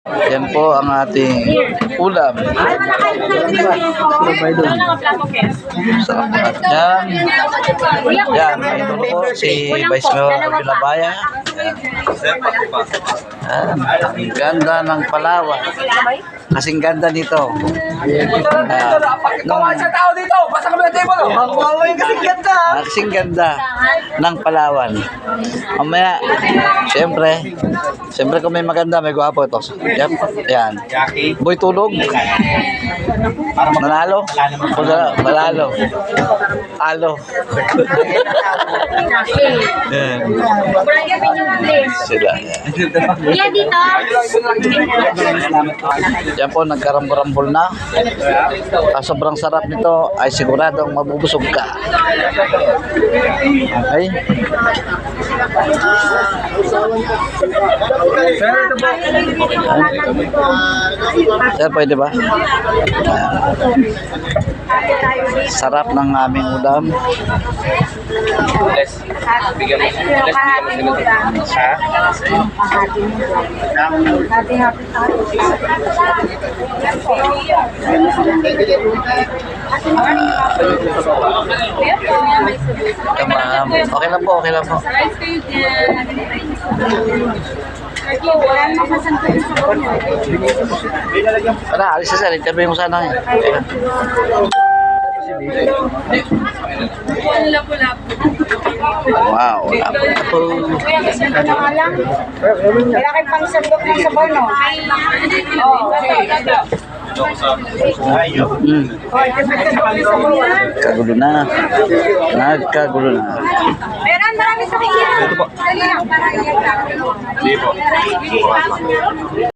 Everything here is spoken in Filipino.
Yan po ang ating ulam. Sarap lahat yan. Yan, ito po si Vice Mayor Vilabaya. Yan, ang ganda ng Palawan. Kasing ganda nito. Sa tao dito, basta kami ng table. Kasing ganda ng Palawan. Mamaya, siyempre kung may maganda, may gwapo ito. Yan. Boy tulog. Manalo. Malalo. Alo. Yan. Sila. Yan dito. Yan po, nagkarambol na. Sobrang sarap nito ay siguradong mabubusog ka. Okay? Sir, pwede ba? Sarap ng aming ulam. Bigyan mo sila. Ma'am. Okay lang po, okay lang po. Tara, alis na sir. Interview mo sana. Okay lang. Wow, lapo-lapo. Kaya kayo pang sandok ng sabaw, no? Kagulo na. Nagkagulo na. Meron, marami sa kanya. Ito po. Hindi po.